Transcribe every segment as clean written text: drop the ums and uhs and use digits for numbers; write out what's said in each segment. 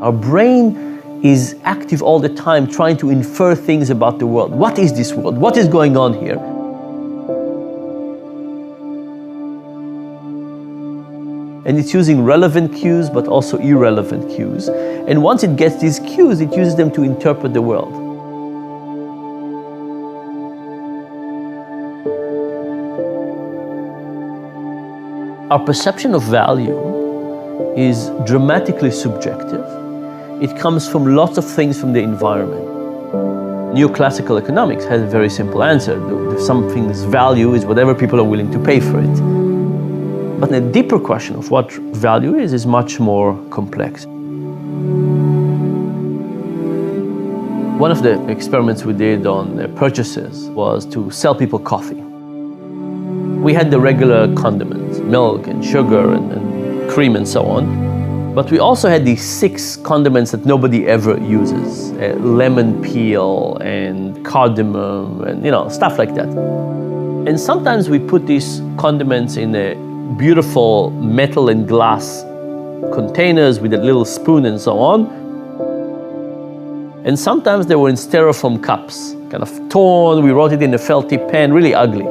Our brain is active all the time trying to infer things about the world. What is this world? What is going on here? And it's using relevant cues, but also irrelevant cues. And once it gets these cues, it uses them to interpret the world. Our perception of value is dramatically subjective. It comes from lots of things from the environment. Neoclassical economics has a very simple answer. Something's value is whatever people are willing to pay for it. But the deeper question of what value is much more complex. One of the experiments we did on purchases was to sell people coffee. We had the regular condiments, milk and sugar and cream and so on. But we also had these 6 condiments that nobody ever uses. Lemon peel and cardamom and stuff like that. And sometimes we put these condiments in a beautiful metal and glass containers with a little spoon and so on. And sometimes they were in styrofoam cups, kind of torn. We wrote it in a felty pen, really ugly.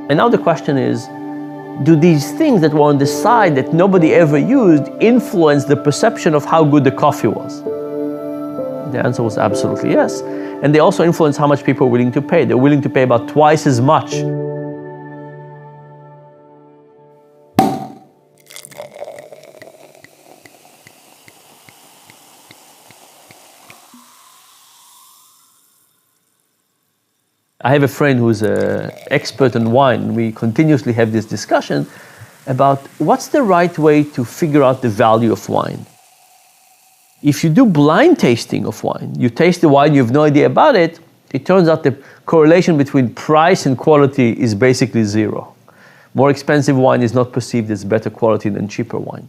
And now the question is, do these things that were on the side that nobody ever used influence the perception of how good the coffee was? The answer was absolutely yes. And they also influence how much people are willing to pay. They're willing to pay about twice as much. I have a friend who's an expert in wine. We continuously have this discussion about what's the right way to figure out the value of wine. If you do blind tasting of wine, you taste the wine, you have no idea about it, it turns out the correlation between price and quality is basically 0. More expensive wine is not perceived as better quality than cheaper wine.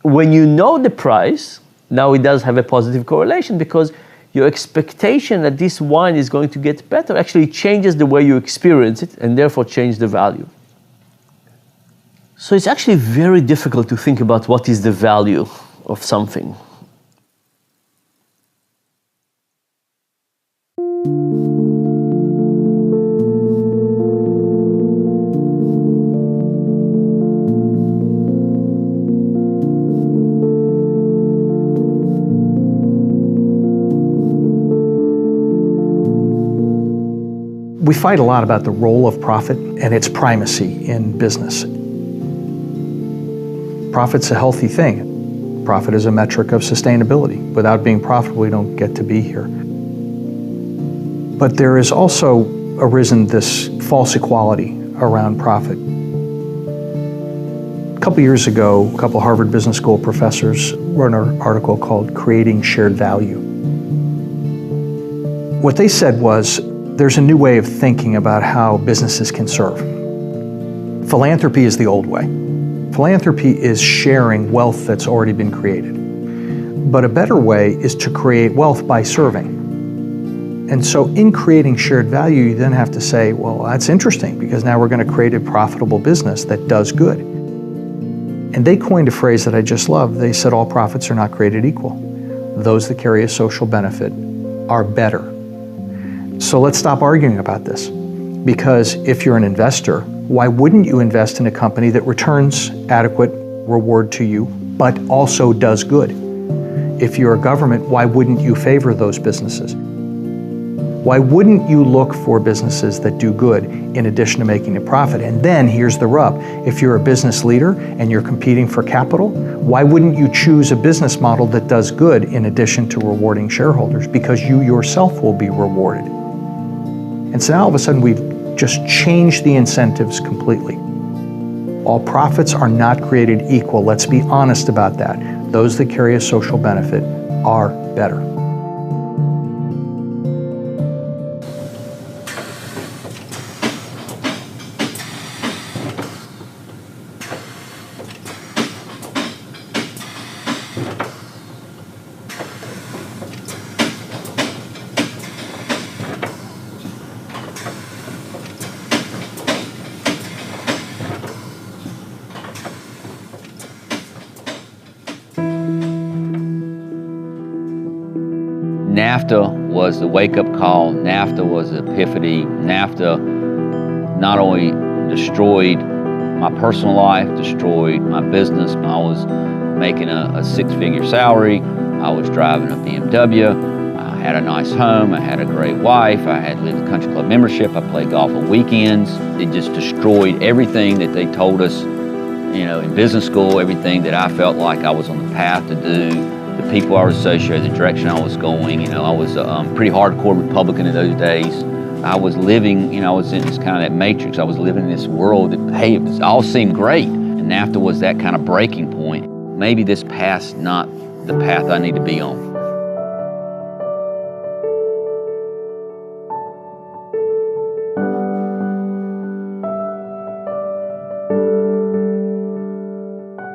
When you know the price, now it does have a positive correlation because your expectation that this wine is going to get better actually changes the way you experience it and therefore change the value. So it's actually very difficult to think about what is the value of something. We fight a lot about the role of profit and its primacy in business. Profit's a healthy thing. Profit is a metric of sustainability. Without being profitable, we don't get to be here. But there has also arisen this false equality around profit. A couple years ago, a couple Harvard Business School professors wrote an article called Creating Shared Value. What they said was, there's a new way of thinking about how businesses can serve. Philanthropy is the old way. Philanthropy is sharing wealth that's already been created. But a better way is to create wealth by serving. And so in creating shared value, you then have to say, well, that's interesting because now we're going to create a profitable business that does good. And they coined a phrase that I just love. They said all profits are not created equal. Those that carry a social benefit are better. So let's stop arguing about this. Because if you're an investor, why wouldn't you invest in a company that returns adequate reward to you, but also does good? If you're a government, why wouldn't you favor those businesses? Why wouldn't you look for businesses that do good in addition to making a profit? And then here's the rub. If you're a business leader and you're competing for capital, why wouldn't you choose a business model that does good in addition to rewarding shareholders? Because you yourself will be rewarded. And so now all of a sudden we've just changed the incentives completely. All profits are not created equal. Let's be honest about that. Those that carry a social benefit are better. NAFTA was the wake-up call. NAFTA was the epiphany. NAFTA not only destroyed my personal life, destroyed my business. I was making a six-figure salary. I was driving a BMW. I had a nice home. I had a great wife. I had lived a country club membership. I played golf on weekends. It just destroyed everything that they told us, in business school, everything that I felt like I was on the path to do, the people I was associated, the direction I was going. I was a pretty hardcore Republican in those days. I was living, I was in this kind of that matrix. I was living in this world that, hey, it all seemed great. And NAFTA was that kind of breaking point. Maybe this path's not the path I need to be on.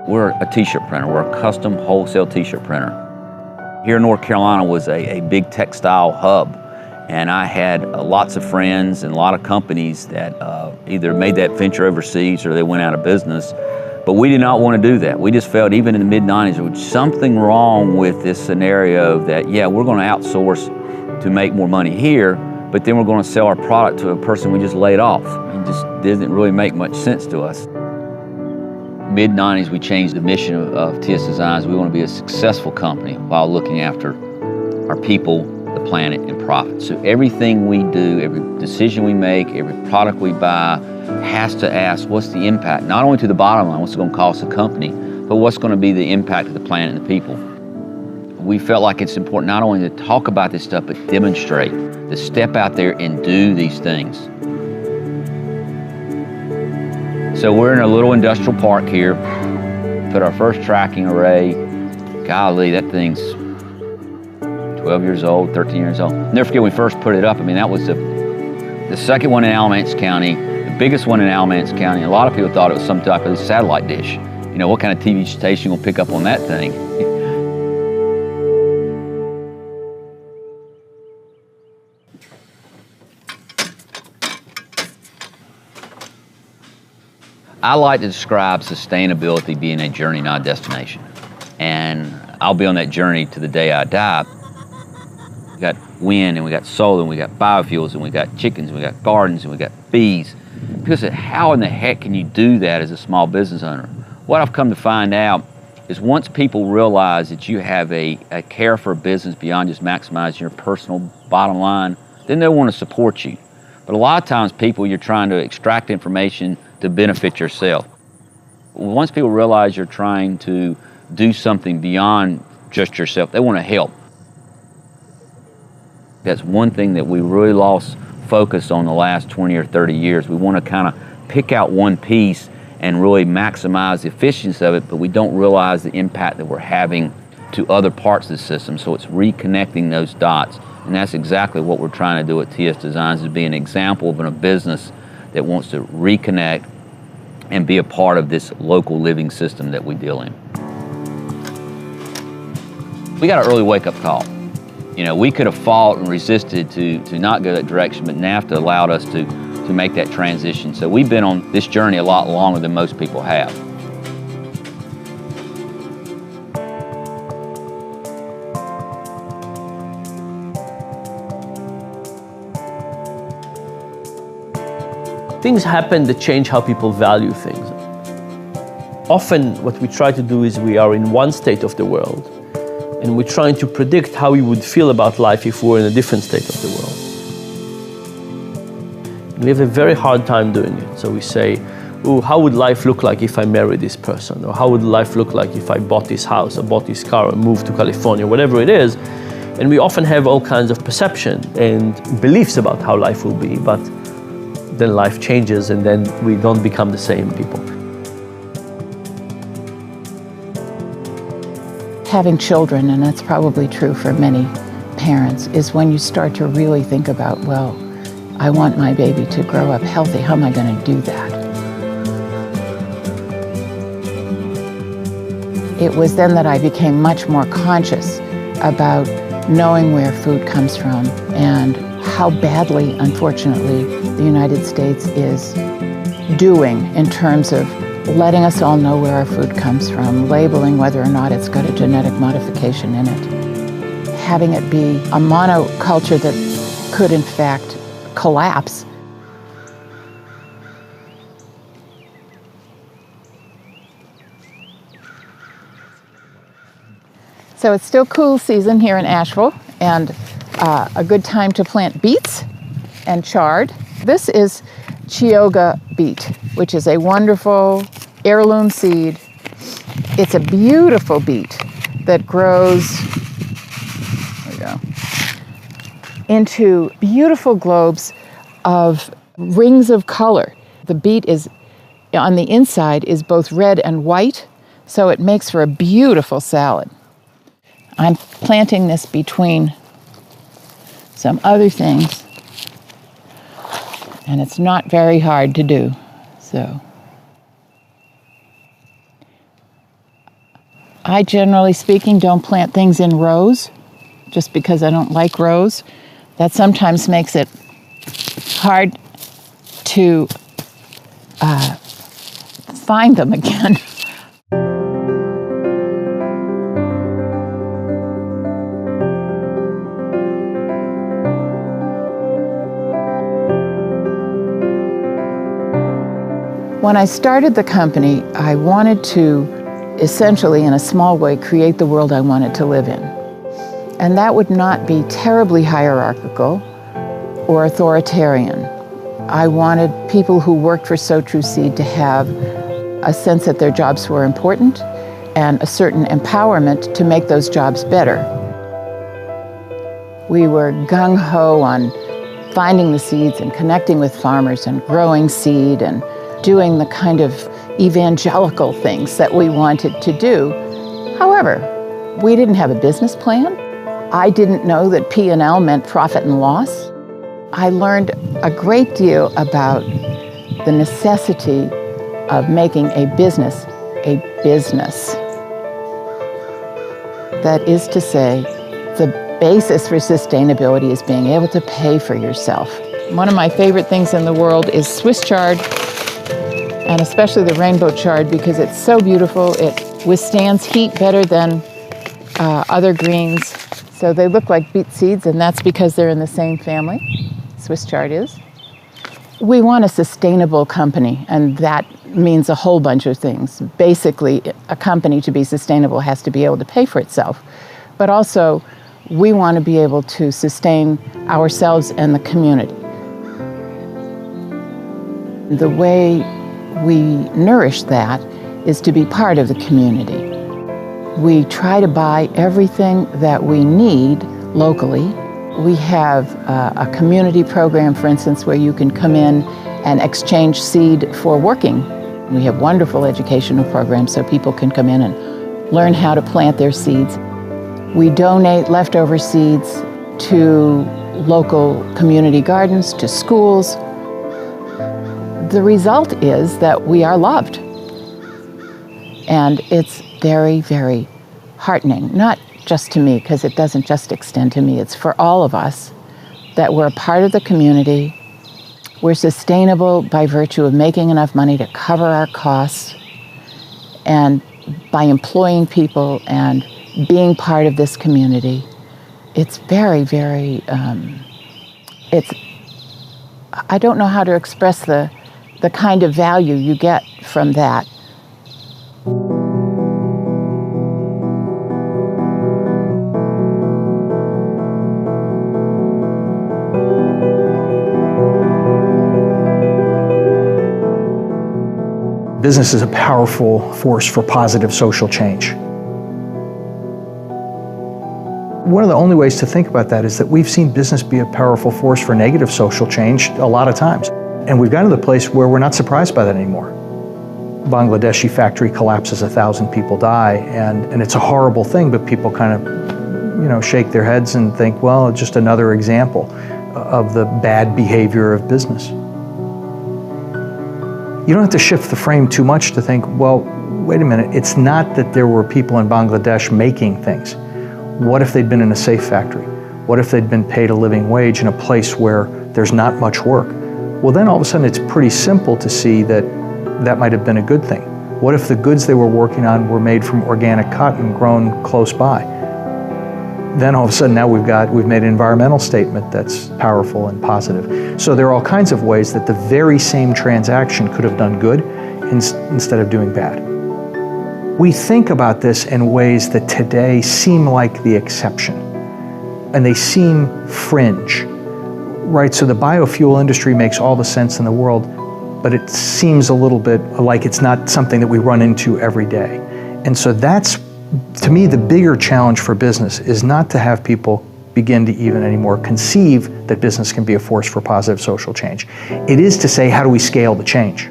We're a t-shirt printer. We're a custom wholesale t-shirt printer. Here in North Carolina was a big textile hub. And I had lots of friends and a lot of companies that either made that venture overseas or they went out of business. But we did not want to do that. We just felt, even in the mid-90s, there was something wrong with this scenario that, yeah, we're going to outsource to make more money here, but then we're going to sell our product to a person we just laid off. It just didn't really make much sense to us. Mid-90s, we changed the mission of TS Designs. We want to be a successful company while looking after our people, the planet, and profit. So everything we do, every decision we make, every product we buy has to ask, what's the impact, not only to the bottom line, what's it going to cost the company, but what's going to be the impact of the planet and the people. We felt like it's important not only to talk about this stuff, but demonstrate, to step out there and do these things. So we're in a little industrial park here, put our first tracking array. Golly, that thing's 12 years old, 13 years old. Never forget when we first put it up. I mean, that was the second one in Alamance County, the biggest one in Alamance County. A lot of people thought it was some type of satellite dish. What kind of TV station will pick up on that thing? I like to describe sustainability being a journey, not a destination. And I'll be on that journey to the day I die. We got wind, and we got solar, and we got biofuels, and we got chickens, and we got gardens, and we got bees. People say, how in the heck can you do that as a small business owner? What I've come to find out is once people realize that you have a care for a business beyond just maximizing your personal bottom line, then they'll want to support you. But a lot of times you're trying to extract information to benefit yourself. Once people realize you're trying to do something beyond just yourself, they want to help. That's one thing that we really lost focus on the last 20 or 30 years. We want to kind of pick out one piece and really maximize the efficiency of it, but we don't realize the impact that we're having to other parts of the system. So it's reconnecting those dots. And that's exactly what we're trying to do at TS Designs, is be an example of a business that wants to reconnect and be a part of this local living system that we deal in. We got an early wake-up call. We could have fought and resisted to not go that direction, but NAFTA allowed us to make that transition. So we've been on this journey a lot longer than most people have. Things happen that change how people value things. Often what we try to do is we are in one state of the world, and we're trying to predict how we would feel about life if we were in a different state of the world. We have a very hard time doing it. So we say, oh, how would life look like if I married this person? Or how would life look like if I bought this house or bought this car or moved to California, whatever it is. And we often have all kinds of perception and beliefs about how life will be, but then life changes and then we don't become the same people. Having children, and that's probably true for many parents, is when you start to really think about, well, I want my baby to grow up healthy. How am I going to do that? It was then that I became much more conscious about knowing where food comes from and how badly, unfortunately, the United States is doing in terms of letting us all know where our food comes from, labeling whether or not it's got a genetic modification in it. having it be a monoculture that could in fact collapse. So it's still cool season here in Asheville, and a good time to plant beets and chard. This is Chioggia beet, which is a wonderful heirloom seed. It's a beautiful beet that grows, there we go, into beautiful globes of rings of color. The beet is, on the inside, is both red and white, so it makes for a beautiful salad. I'm planting this between some other things, and it's not very hard to do, so. I, generally speaking, don't plant things in rows, just because I don't like rows. That sometimes makes it hard to find them again. When I started the company, I wanted to essentially, in a small way, create the world I wanted to live in. And that would not be terribly hierarchical or authoritarian. I wanted people who worked for Sow True Seed to have a sense that their jobs were important and a certain empowerment to make those jobs better. We were gung-ho on finding the seeds and connecting with farmers and growing seed and doing the kind of evangelical things that we wanted to do. However, we didn't have a business plan. I didn't know that P&L meant profit and loss. I learned a great deal about the necessity of making a business a business. That is to say, the basis for sustainability is being able to pay for yourself. One of my favorite things in the world is Swiss chard, and especially the rainbow chard, because it's so beautiful. It withstands heat better than other greens. So they look like beet seeds, and that's because they're in the same family. Swiss chard is. We want a sustainable company, and that means a whole bunch of things. Basically, a company to be sustainable has to be able to pay for itself. But also, we want to be able to sustain ourselves and the community. The way we nourish that is to be part of the community. We try to buy everything that we need locally. We have a community program, for instance, where you can come in and exchange seed for working. We have wonderful educational programs so people can come in and learn how to plant their seeds. We donate leftover seeds to local community gardens, to schools. The result is that we are loved. And it's very, very heartening, not just to me, because it doesn't just extend to me, it's for all of us, that we're a part of the community. We're sustainable by virtue of making enough money to cover our costs, and by employing people and being part of this community. It's very, very, I don't know how to express the kind of value you get from that. Business is a powerful force for positive social change. One of the only ways to think about that is that we've seen business be a powerful force for negative social change a lot of times. And we've gotten to the place where we're not surprised by that anymore. Bangladeshi factory collapses, 1,000 people die, and it's a horrible thing, but people kind of, shake their heads and think, well, it's just another example of the bad behavior of business. You don't have to shift the frame too much to think, well, wait a minute, it's not that there were people in Bangladesh making things. What if they'd been in a safe factory? What if they'd been paid a living wage in a place where there's not much work? Well, then all of a sudden it's pretty simple to see that that might have been a good thing. What if the goods they were working on were made from organic cotton grown close by? then all of a sudden now we've made an environmental statement that's powerful and positive. So there are all kinds of ways that the very same transaction could have done good instead of doing bad. We think about this in ways that today seem like the exception, and they seem fringe, right? So the biofuel industry makes all the sense in the world, but it seems a little bit like it's not something that we run into every day. And so that's, to me, the bigger challenge for business is not to have people begin to even anymore conceive that business can be a force for positive social change. It is to say, how do we scale the change?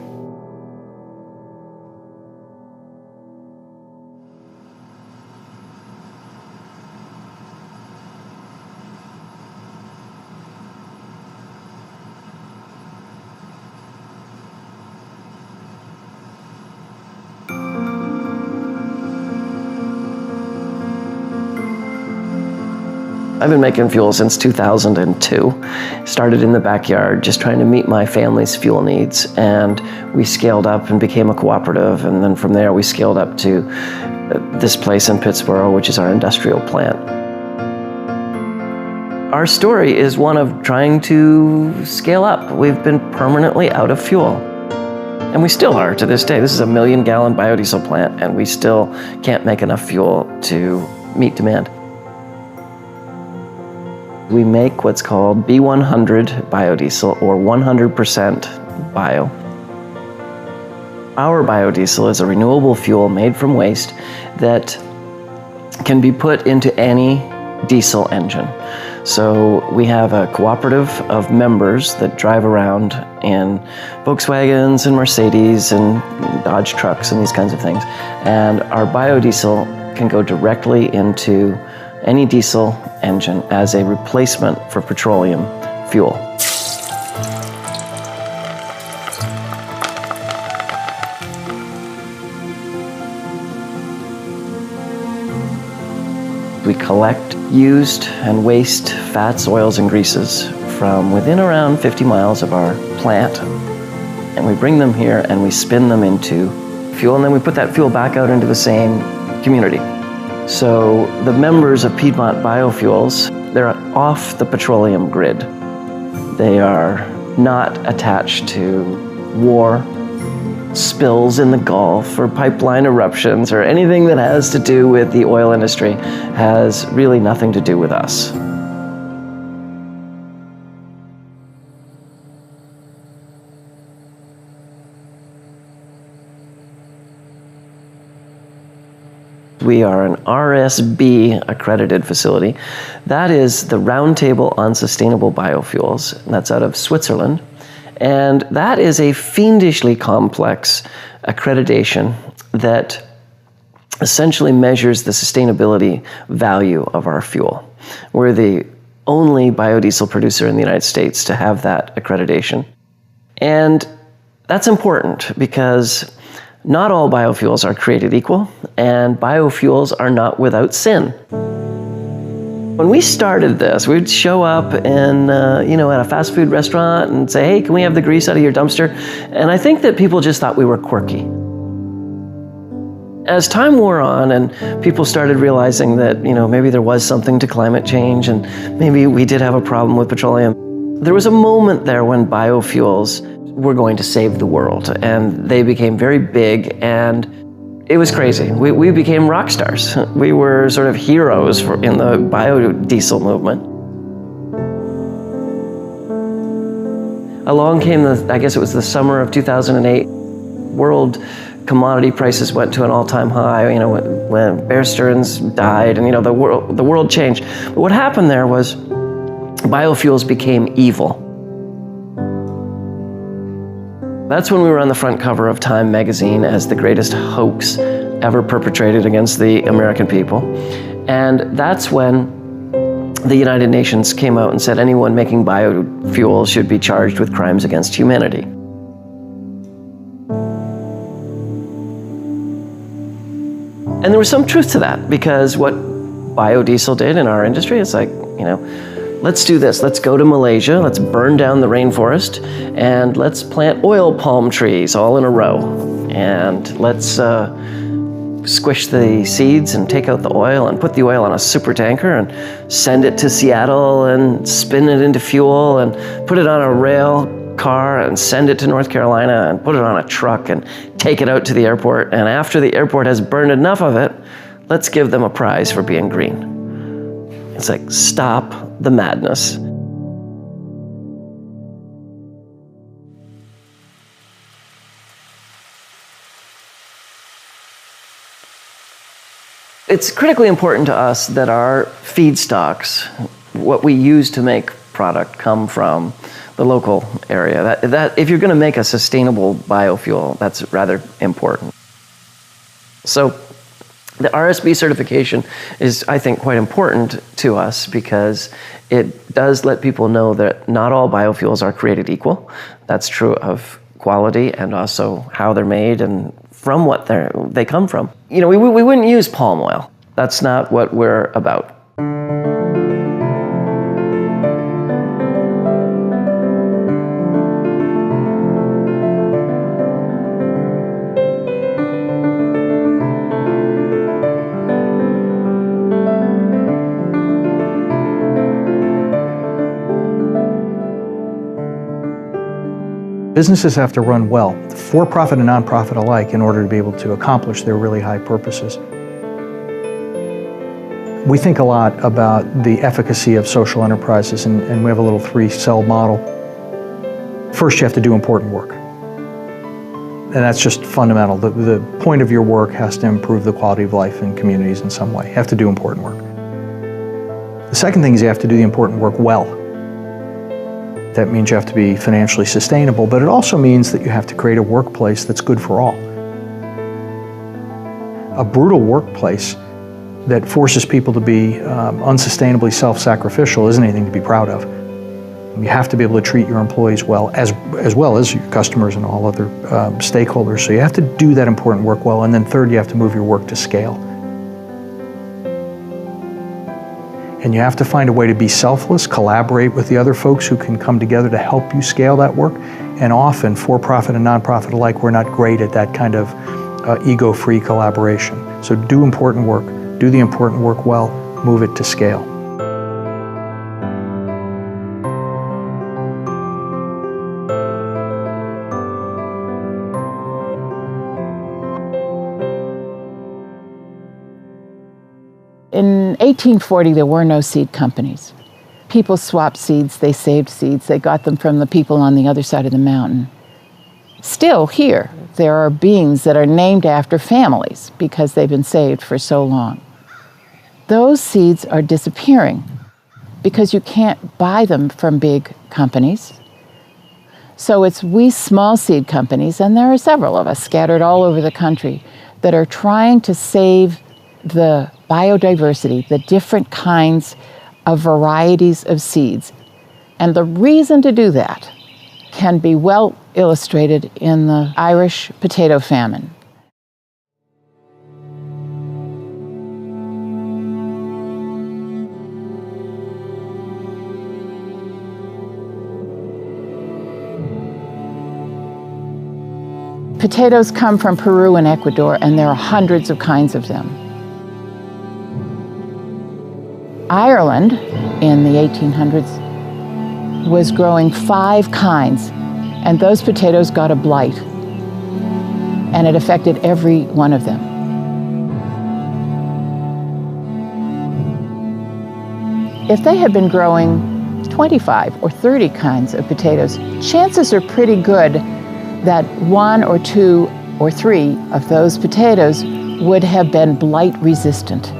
I've been making fuel since 2002. Started in the backyard, just trying to meet my family's fuel needs. And we scaled up and became a cooperative. And then from there, we scaled up to this place in Pittsburgh, which is our industrial plant. Our story is one of trying to scale up. We've been permanently out of fuel. And we still are to this day. This is a 1 million gallon biodiesel plant, and we still can't make enough fuel to meet demand. We make what's called B100 biodiesel, or 100% bio. Our biodiesel is a renewable fuel made from waste that can be put into any diesel engine. So we have a cooperative of members that drive around in Volkswagens and Mercedes and Dodge trucks and these kinds of things. And our biodiesel can go directly into any diesel engine as a replacement for petroleum fuel. We collect used and waste fats, oils, and greases from within around 50 miles of our plant. And we bring them here and we spin them into fuel, and then we put that fuel back out into the same community. So the members of Piedmont Biofuels, they're off the petroleum grid. They are not attached to war, spills in the Gulf, or pipeline eruptions, or anything that has to do with the oil industry has really nothing to do with us. We are an RSB accredited facility. That is the Roundtable on Sustainable Biofuels. That's out of Switzerland. And that is a fiendishly complex accreditation that essentially measures the sustainability value of our fuel. We're the only biodiesel producer in the United States to have that accreditation. And that's important because not all biofuels are created equal, and biofuels are not without sin. When we started this, we'd show up in, at a fast food restaurant and say, hey, can we have the grease out of your dumpster? And I think that people just thought we were quirky. As time wore on and people started realizing that, maybe there was something to climate change and maybe we did have a problem with petroleum, there was a moment there when biofuels were going to save the world, and they became very big, and it was crazy. We became rock stars. We were sort of heroes in the biodiesel movement. Along came I guess it was the summer of 2008, world commodity prices went to an all-time high, when Bear Stearns died, and the world changed. But what happened there was biofuels became evil. That's when we were on the front cover of Time magazine as the greatest hoax ever perpetrated against the American people. And that's when the United Nations came out and said anyone making biofuels should be charged with crimes against humanity. And there was some truth to that, because what biodiesel did in our industry is let's do this. Let's go to Malaysia, let's burn down the rainforest, and let's plant oil palm trees all in a row. And let's squish the seeds and take out the oil and put the oil on a super tanker and send it to Seattle and spin it into fuel and put it on a rail car and send it to North Carolina and put it on a truck and take it out to the airport. And after the airport has burned enough of it, let's give them a prize for being green. It's like, stop the madness. It's critically important to us that our feedstocks, what we use to make product, come from the local area. That if you're going to make a sustainable biofuel, that's rather important. So the RSB certification is, I think, quite important to us because it does let people know that not all biofuels are created equal. That's true of quality and also how they're made and from what they come from. You know, we wouldn't use palm oil. That's not what we're about. Businesses have to run well, for-profit and non-profit alike, in order to be able to accomplish their really high purposes. We think a lot about the efficacy of social enterprises, and we have a little 3-cell model. First, you have to do important work. And that's just fundamental. The point of your work has to improve the quality of life in communities in some way. You have to do important work. The second thing is you have to do the important work well. That means you have to be financially sustainable, but it also means that you have to create a workplace that's good for all. A brutal workplace that forces people to be unsustainably self-sacrificial isn't anything to be proud of. You have to be able to treat your employees well as well as your customers and all other stakeholders. So you have to do that important work well, and then third, you have to move your work to scale. And you have to find a way to be selfless, collaborate with the other folks who can come together to help you scale that work. And often, for-profit and non-profit alike, we're not great at that kind of ego-free collaboration. So do important work, do the important work well, move it to scale. In 1840, there were no seed companies. People swapped seeds, they saved seeds, they got them from the people on the other side of the mountain. Still, here, there are beans that are named after families because they've been saved for so long. Those seeds are disappearing because you can't buy them from big companies. So it's we small seed companies, and there are several of us scattered all over the country, that are trying to save the biodiversity, the different kinds of varieties of seeds. And the reason to do that can be well illustrated in the Irish potato famine. Potatoes come from Peru and Ecuador, and there are hundreds of kinds of them. Ireland, in the 1800s, was growing 5 kinds, and those potatoes got a blight, and it affected every one of them. If they had been growing 25 or 30 kinds of potatoes, chances are pretty good that 1 or 2 or 3 of those potatoes would have been blight resistant.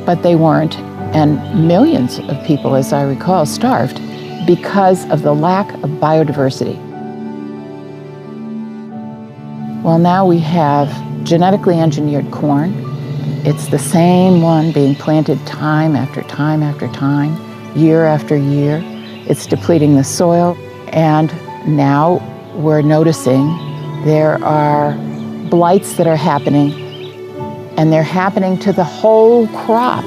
But they weren't, and millions of people, as I recall, starved because of the lack of biodiversity. Well, now we have genetically engineered corn. It's the same one being planted time after time after time, year after year. It's depleting the soil, and now we're noticing there are blights that are happening, and they're happening to the whole crop.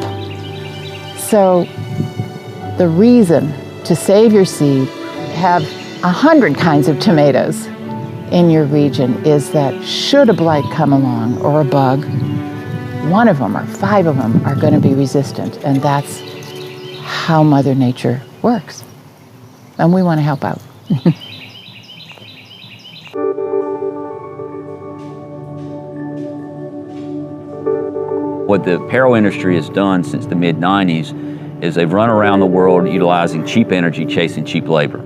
So the reason to save your seed, have 100 kinds of tomatoes, in your region is that should a blight come along or a bug, one of them or 5 of them are going to be resistant, and that's how Mother Nature works. And we want to help out. What the apparel industry has done since the mid-90s is they've run around the world utilizing cheap energy, chasing cheap labor.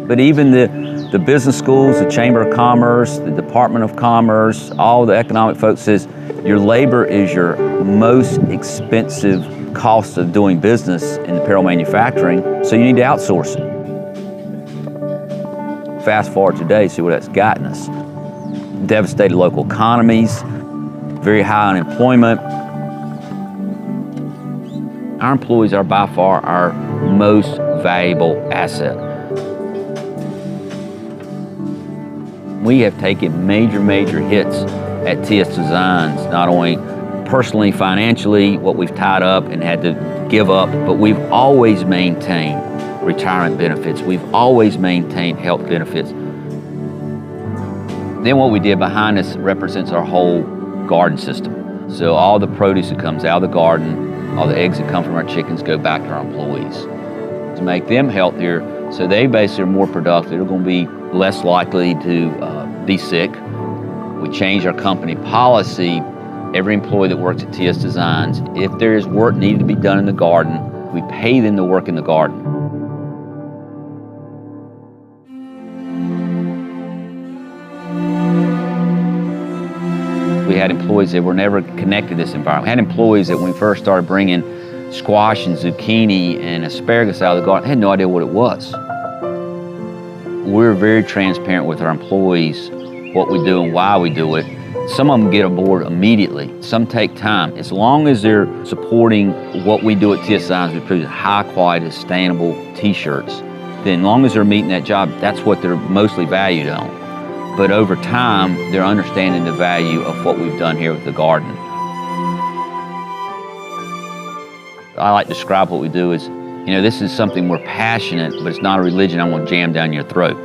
But even the business schools, the Chamber of Commerce, the Department of Commerce, all the economic folks says your labor is your most expensive cost of doing business in apparel manufacturing, so you need to outsource it. Fast forward today, see what that's gotten us. Devastated local economies, very high unemployment. Our employees are by far our most valuable asset. We have taken major hits at TS Designs, not only personally, financially, what we've tied up and had to give up, but we've always maintained retirement benefits. We've always maintained health benefits. Then what we did behind us represents our whole garden system. So all the produce that comes out of the garden, all the eggs that come from our chickens go back to our employees to make them healthier, so they basically are more productive. They're going to be less likely to be sick. We changed our company policy. Every employee that works at TS Designs, if there is work needed to be done in the garden, we pay them to work in the garden. We had employees that were never connected to this environment. We had employees that when we first started bringing squash and zucchini and asparagus out of the garden, had no idea what it was. We're very transparent with our employees, what we do and why we do it. Some of them get aboard immediately. Some take time. As long as they're supporting what we do at TS Designs, we produce high quality, sustainable t-shirts, then as long as they're meeting that job, that's what they're mostly valued on. But over time, they're understanding the value of what we've done here with the garden. I like to describe what we do as, this is something we're passionate, but it's not a religion I'm going to jam down your throat.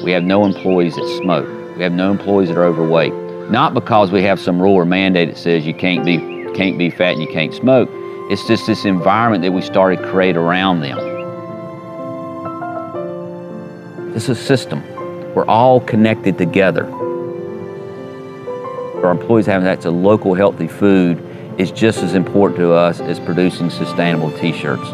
We have no employees that smoke. We have no employees that are overweight. Not because we have some rule or mandate that says you can't be fat and you can't smoke. It's just this environment that we started to create around them. It's a system. We're all connected together. Our employees having access to local healthy food is just as important to us as producing sustainable t-shirts.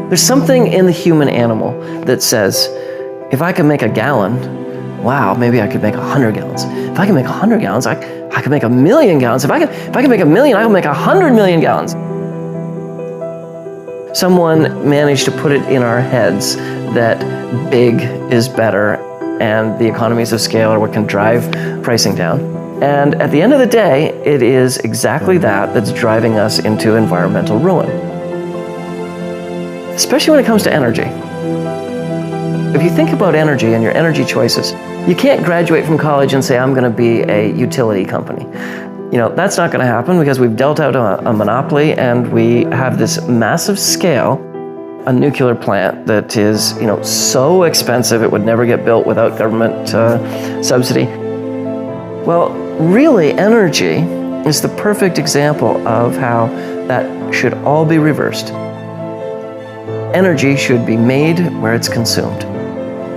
There's something in the human animal that says, if I can make a gallon, wow, maybe I could make 100 gallons. If I can make 100 gallons, I could make 1,000,000 gallons. If I can make 1,000,000, I can make 100 million gallons. Someone managed to put it in our heads that big is better and the economies of scale are what can drive pricing down. And at the end of the day, it is exactly that that's driving us into environmental ruin. Especially when it comes to energy. If you think about energy and your energy choices, you can't graduate from college and say, I'm going to be a utility company. That's not going to happen because we've dealt out a monopoly and we have this massive scale, a nuclear plant that is, so expensive it would never get built without government subsidy. Well, really, energy is the perfect example of how that should all be reversed. Energy should be made where it's consumed.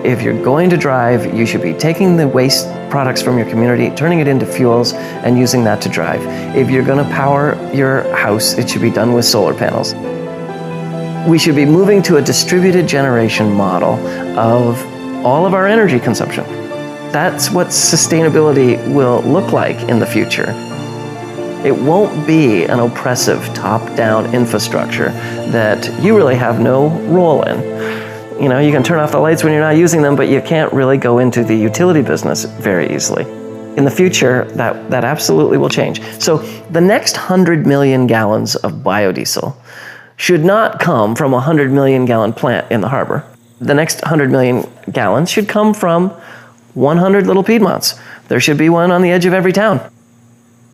If you're going to drive, you should be taking the waste products from your community, turning it into fuels, and using that to drive. If you're going to power your house, it should be done with solar panels. We should be moving to a distributed generation model of all of our energy consumption. That's what sustainability will look like in the future. It won't be an oppressive top-down infrastructure that you really have no role in. You know, you can turn off the lights when you're not using them, but you can't really go into the utility business very easily. In the future, that absolutely will change. So the next 100 million gallons of biodiesel should not come from a 100 million gallon plant in the harbor. The next 100 million gallons should come from 100 little Piedmonts. There should be one on the edge of every town.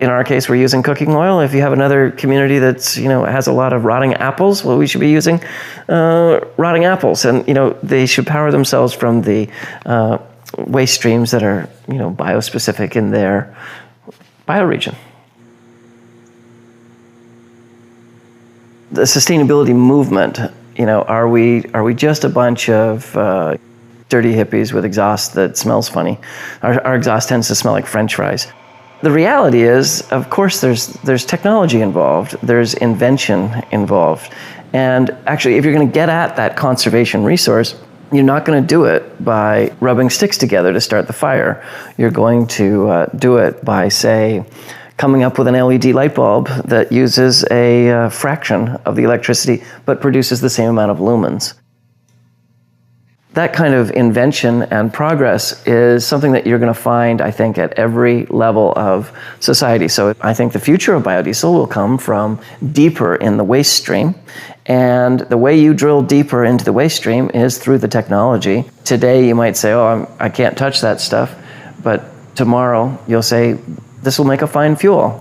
In our case, we're using cooking oil. If you have another community that's, has a lot of rotting apples, well, we should be using rotting apples. And, they should power themselves from the waste streams that are, biospecific in their bioregion. The sustainability movement, are we just a bunch of dirty hippies with exhaust that smells funny? Our exhaust tends to smell like French fries. The reality is, of course, there's technology involved, there's invention involved. And actually, if you're going to get at that conservation resource, you're not going to do it by rubbing sticks together to start the fire. You're going to do it by, say, coming up with an LED light bulb that uses a fraction of the electricity but produces the same amount of lumens. That kind of invention and progress is something that you're going to find, I think, at every level of society. So I think the future of biodiesel will come from deeper in the waste stream. And the way you drill deeper into the waste stream is through the technology. Today you might say, I can't touch that stuff. But tomorrow you'll say, this will make a fine fuel.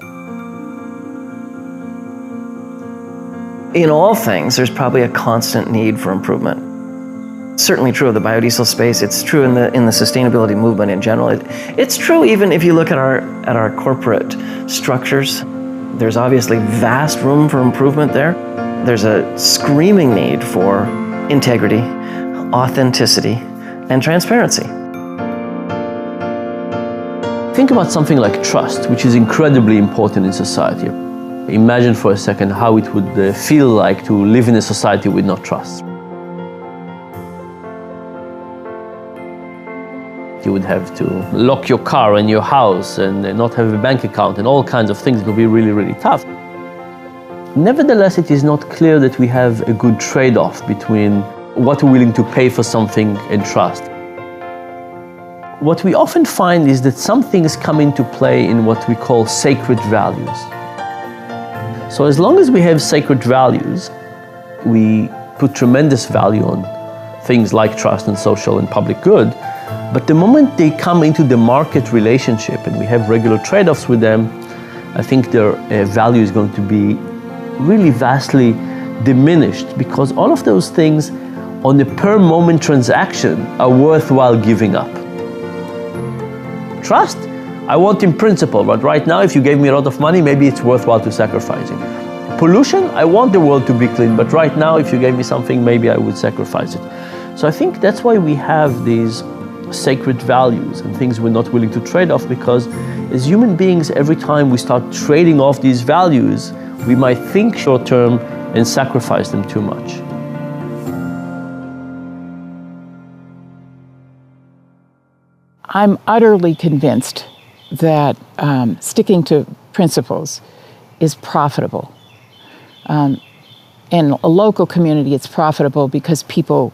In all things, there's probably a constant need for improvement. Certainly true of the biodiesel space. It's true in the sustainability movement in general. It's true even if you look at our corporate structures. There's obviously vast room for improvement there. There's a screaming need for integrity, authenticity, and transparency. Think about something like trust, which is incredibly important in society. Imagine for a second how it would feel like to live in a society with no trust. You would have to lock your car and your house and not have a bank account and all kinds of things. It would be really, really tough. Nevertheless, it is not clear that we have a good trade-off between what we're willing to pay for something and trust. What we often find is that some things come into play in what we call sacred values. So as long as we have sacred values, we put tremendous value on things like trust and social and public good. But the moment they come into the market relationship and we have regular trade-offs with them, I think their value is going to be really vastly diminished, because all of those things on a per moment transaction are worthwhile giving up. Trust, I want in principle, but right now if you gave me a lot of money, maybe it's worthwhile to sacrificing. Pollution, I want the world to be clean, but right now if you gave me something, maybe I would sacrifice it. So I think that's why we have these sacred values and things we're not willing to trade off, because as human beings, every time we start trading off these values, we might think short term and sacrifice them too much. I'm utterly convinced that sticking to principles is profitable. In a local community, it's profitable because people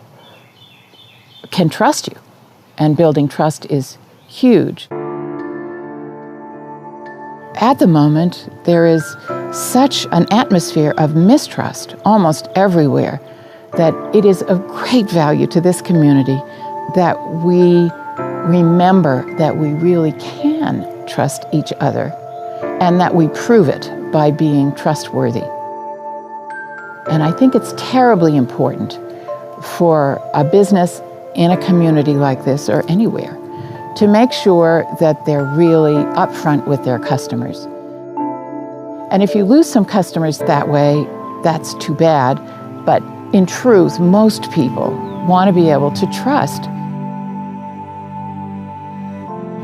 can trust you, and building trust is huge. At the moment, there is such an atmosphere of mistrust almost everywhere that it is of great value to this community that we remember that we really can trust each other and that we prove it by being trustworthy. And I think it's terribly important for a business in a community like this or anywhere to make sure that they're really upfront with their customers. And if you lose some customers that way, that's too bad. But in truth, most people want to be able to trust.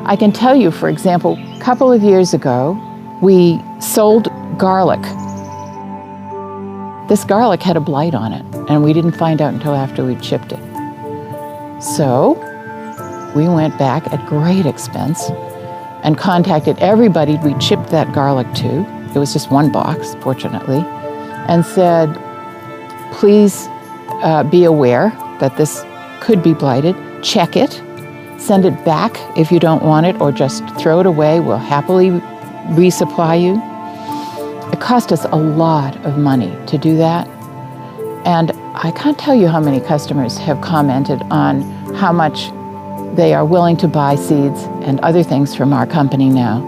I can tell you, for example, a couple of years ago, we sold garlic. This garlic had a blight on it, and we didn't find out until after we'd shipped it. So we went back at great expense and contacted everybody we'd shipped that garlic to. It was just one box, fortunately, and said, please be aware that this could be blighted. Check it. Send it back if you don't want it, or just throw it away. We'll happily resupply you. It cost us a lot of money to do that. And I can't tell you how many customers have commented on how much they are willing to buy seeds and other things from our company now,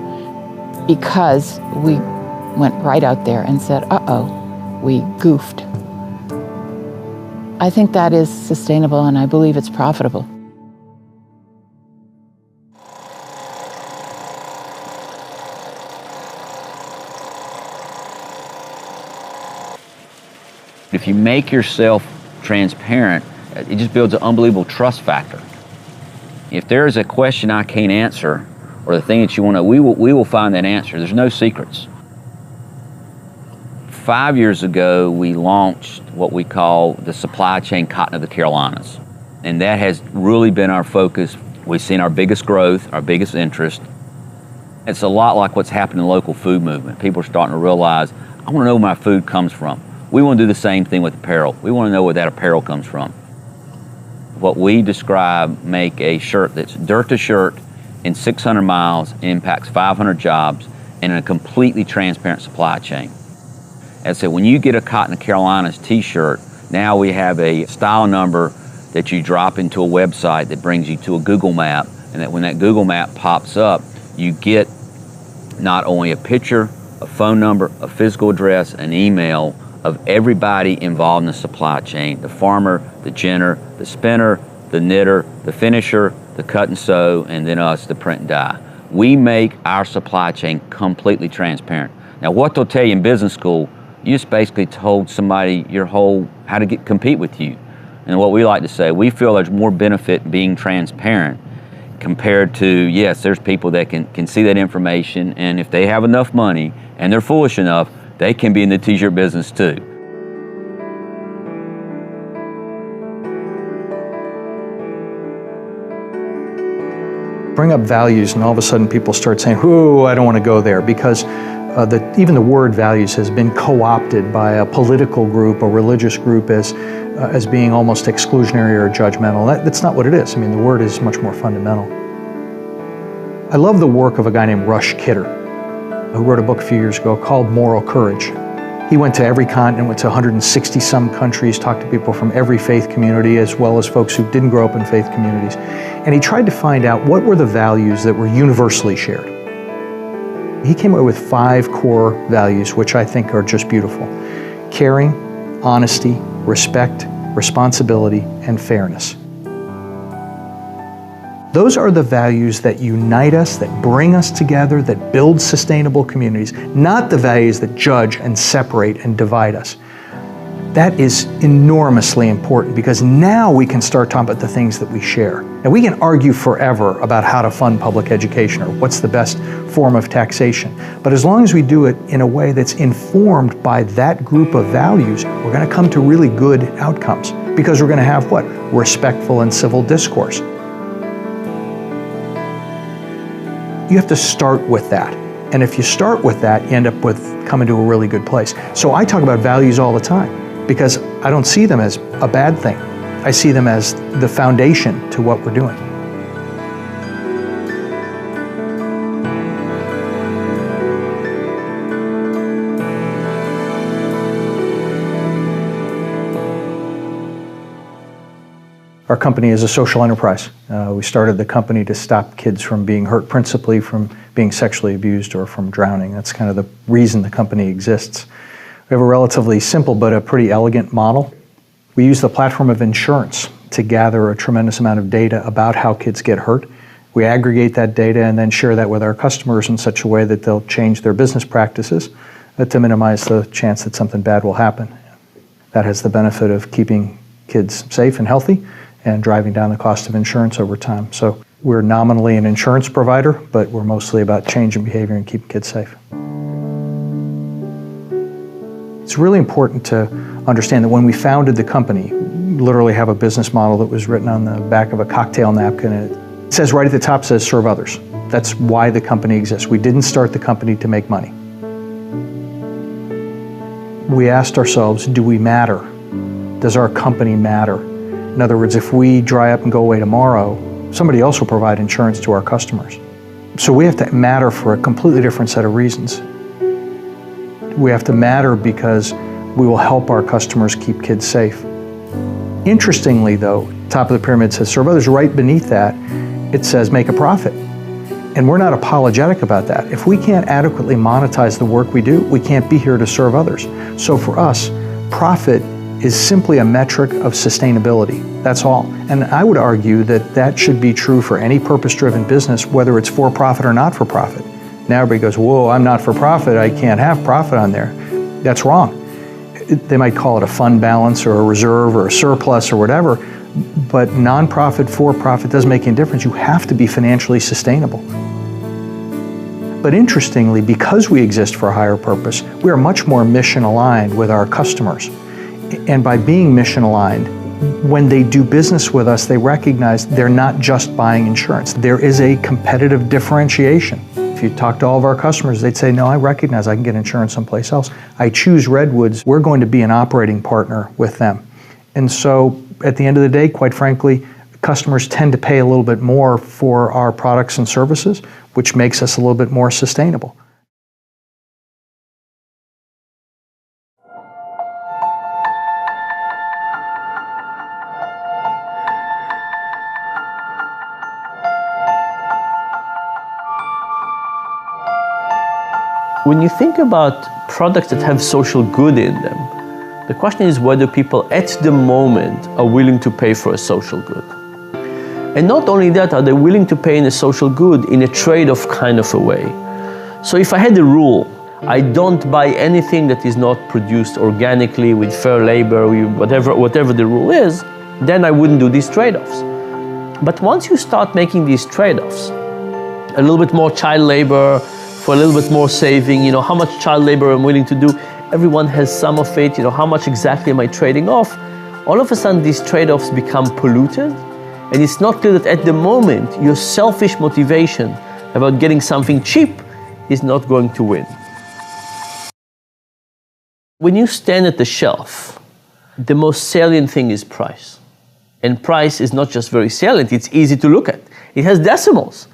because we went right out there and said, uh-oh, we goofed. I think that is sustainable, and I believe it's profitable. If you make yourself transparent, it just builds an unbelievable trust factor. If there is a question I can't answer, or the thing that you want to, we will find that answer. There's no secrets. 5 years ago, we launched what we call the supply chain cotton of the Carolinas. And that has really been our focus. We've seen our biggest growth, our biggest interest. It's a lot like what's happened in the local food movement. People are starting to realize, I want to know where my food comes from. We want to do the same thing with apparel. We want to know where that apparel comes from. What we describe, make a shirt that's dirt to shirt in 600 miles, impacts 500 jobs, and in a completely transparent supply chain. As I said, when you get a Cotton of Carolinas t-shirt, now we have a style number that you drop into a website that brings you to a Google map, and that when that Google map pops up, you get not only a picture, a phone number, a physical address, an email of everybody involved in the supply chain: the farmer, the ginner, the spinner, the knitter, the finisher, the cut and sew, and then us, the print and dye. We make our supply chain completely transparent. Now, what they'll tell you in business school, you just basically told somebody how to compete with you. And what we like to say, we feel there's more benefit being transparent compared to, yes, there's people that can see that information, and if they have enough money and they're foolish enough, they can be in the t-shirt business too. Bring up values, and all of a sudden people start saying, "Ooh, I don't want to go there," because even the word values has been co-opted by a political group, a religious group, as being almost exclusionary or judgmental. That's not what it is. I mean, the word is much more fundamental. I love the work of a guy named Rush Kidder, who wrote a book a few years ago called Moral Courage. He went to every continent, went to 160 some countries, talked to people from every faith community, as well as folks who didn't grow up in faith communities. And he tried to find out what were the values that were universally shared. He came up with 5 core values, which I think are just beautiful: caring, honesty, respect, responsibility, and fairness. Those are the values that unite us, that bring us together, that build sustainable communities, not the values that judge and separate and divide us. That is enormously important, because now we can start talking about the things that we share. Now, we can argue forever about how to fund public education or what's the best form of taxation. But as long as we do it in a way that's informed by that group of values, we're going to come to really good outcomes, because we're going to have what? Respectful and civil discourse. You have to start with that. And if you start with that, you end up with coming to a really good place. So I talk about values all the time, because I don't see them as a bad thing. I see them as the foundation to what we're doing. Our company is a social enterprise. We started the company to stop kids from being hurt, principally from being sexually abused or from drowning. That's kind of the reason the company exists. We have a relatively simple but a pretty elegant model. We use the platform of insurance to gather a tremendous amount of data about how kids get hurt. We aggregate that data and then share that with our customers in such a way that they'll change their business practices to minimize the chance that something bad will happen. That has the benefit of keeping kids safe and healthy and driving down the cost of insurance over time. So we're nominally an insurance provider, but we're mostly about changing behavior and keeping kids safe. It's really important to understand that when we founded the company, we literally have a business model that was written on the back of a cocktail napkin. It says right at the top, says serve others. That's why the company exists. We didn't start the company to make money. We asked ourselves, do we matter? Does our company matter? In other words, if we dry up and go away tomorrow, somebody else will provide insurance to our customers. So we have to matter for a completely different set of reasons. We have to matter because we will help our customers keep kids safe. Interestingly though, top of the pyramid says serve others. Right beneath that, it says make a profit. And we're not apologetic about that. If we can't adequately monetize the work we do, we can't be here to serve others. So for us, profit is simply a metric of sustainability. That's all. And I would argue that that should be true for any purpose-driven business, whether it's for profit or not for profit. Now everybody goes, whoa, I'm not for profit, I can't have profit on there. That's wrong. They might call it a fund balance or a reserve or a surplus or whatever, but non-profit, for-profit doesn't make any difference. You have to be financially sustainable. But interestingly, because we exist for a higher purpose, we are much more mission-aligned with our customers. And by being mission-aligned, when they do business with us, they recognize they're not just buying insurance. There is a competitive differentiation. If you talk to all of our customers, they'd say, no, I recognize I can get insurance someplace else. I choose Redwoods. We're going to be an operating partner with them. And so at the end of the day, quite frankly, customers tend to pay a little bit more for our products and services, which makes us a little bit more sustainable. When you think about products that have social good in them, the question is whether people at the moment are willing to pay for a social good. And not only that, are they willing to pay in a social good in a trade-off kind of a way. So if I had a rule, I don't buy anything that is not produced organically with fair labor, whatever the rule is, then I wouldn't do these trade-offs. But once you start making these trade-offs, a little bit more child labor, for a little bit more saving, how much child labor I'm willing to do. Everyone has some of it, how much exactly am I trading off? All of a sudden these trade-offs become polluted, and it's not clear that at the moment your selfish motivation about getting something cheap is not going to win. When you stand at the shelf, the most salient thing is price. And price is not just very salient, it's easy to look at. It has decimals.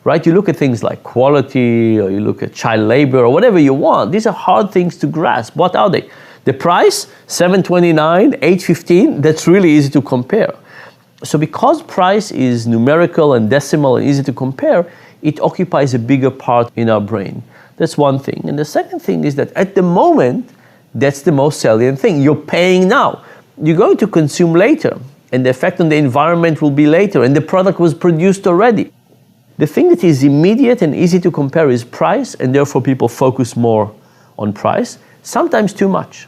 Right? You look at things like quality, or you look at child labor, or whatever you want. These are hard things to grasp. What are they? The price, $7.29, $8.15, that's really easy to compare. So because price is numerical and decimal and easy to compare, it occupies a bigger part in our brain. That's one thing. And the second thing is that at the moment, that's the most salient thing. You're paying now. You're going to consume later, and the effect on the environment will be later, and the product was produced already. The thing that is immediate and easy to compare is price, and therefore people focus more on price, sometimes too much.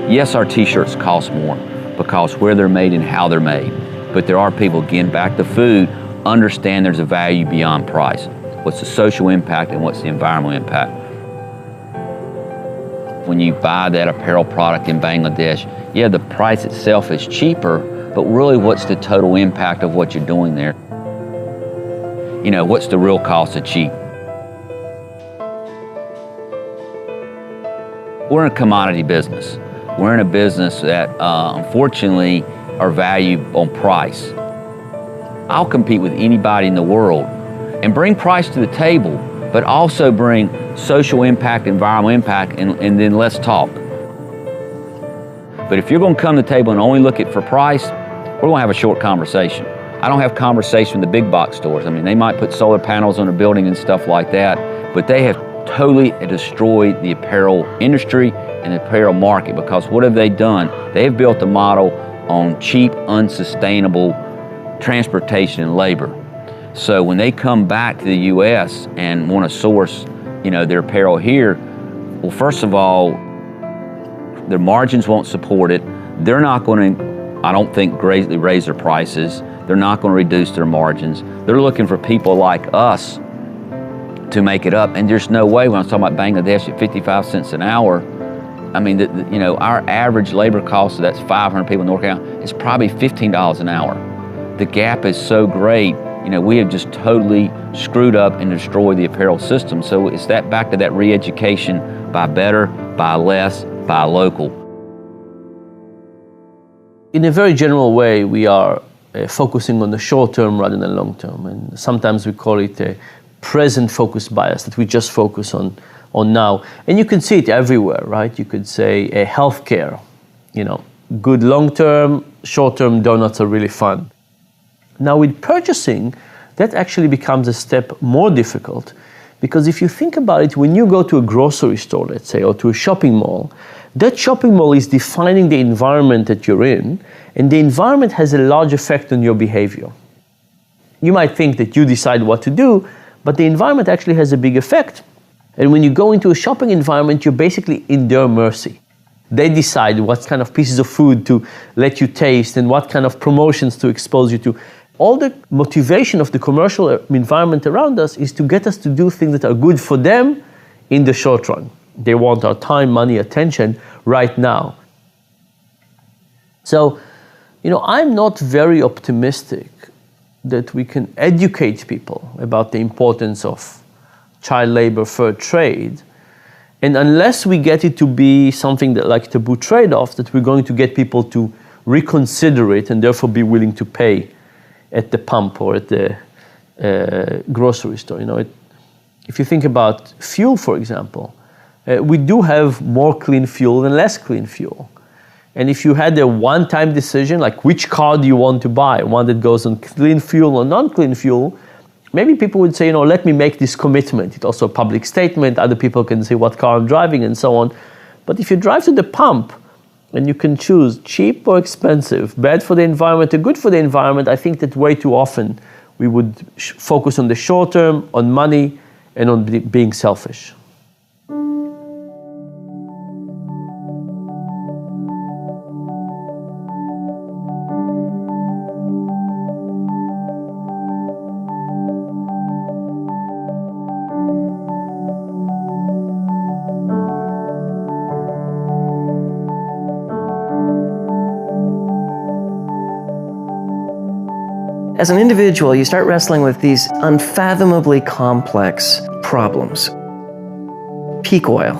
Yes, our t-shirts cost more because where they're made and how they're made. But there are people, again, back to food, understand there's a value beyond price. What's the social impact and what's the environmental impact? When you buy that apparel product in Bangladesh, yeah, the price itself is cheaper, but really what's the total impact of what you're doing there? What's the real cost of cheap? We're in a commodity business. We're in a business that, unfortunately, are valued on price. I'll compete with anybody in the world and bring price to the table, but also bring social impact, environmental impact, and then let's talk. But if you're going to come to the table and only look at for price, we're going to have a short conversation. I don't have conversation with the big box stores. I mean, they might put solar panels on a building and stuff like that, but they have totally destroyed the apparel industry and the apparel market, because what have they done? They have built a model on cheap, unsustainable transportation and labor. So when they come back to the U.S. and want to source, their apparel here, well, first of all, their margins won't support it. They're not going to, I don't think, greatly raise their prices. They're not going to reduce their margins. They're looking for people like us to make it up. And there's no way, when I'm talking about Bangladesh at 55 cents an hour, I mean, our average labor cost, so that's 500 people in North Carolina, is probably $15 an hour. The gap is so great we have just totally screwed up and destroyed the apparel system. So it's that back to that re-education, buy better, buy less, buy local. In a very general way, we are focusing on the short term rather than long term. And sometimes we call it a present focus bias, that we just focus on now. And you can see it everywhere, right? You could say healthcare, good long term, short term donuts are really fun. Now with purchasing, that actually becomes a step more difficult, because if you think about it, when you go to a grocery store, let's say, or to a shopping mall, that shopping mall is defining the environment that you're in, and the environment has a large effect on your behavior. You might think that you decide what to do, but the environment actually has a big effect. And when you go into a shopping environment, you're basically in their mercy. They decide what kind of pieces of food to let you taste and what kind of promotions to expose you to. All the motivation of the commercial environment around us is to get us to do things that are good for them in the short run. They want our time, money, attention right now. So, I'm not very optimistic that we can educate people about the importance of child labor, fair trade. And unless we get it to be something that like taboo trade-off, that we're going to get people to reconsider it and therefore be willing to pay at the pump or at the grocery store. If you think about fuel, for example, we do have more clean fuel and less clean fuel. And if you had a one-time decision, like which car do you want to buy, one that goes on clean fuel or non-clean fuel, maybe people would say, let me make this commitment. It's also a public statement. Other people can say what car I'm driving and so on. But if you drive to the pump and you can choose cheap or expensive, bad for the environment or good for the environment, I think that way too often we would focus on the short term, on money, and on being selfish. As an individual, you start wrestling with these unfathomably complex problems. Peak oil.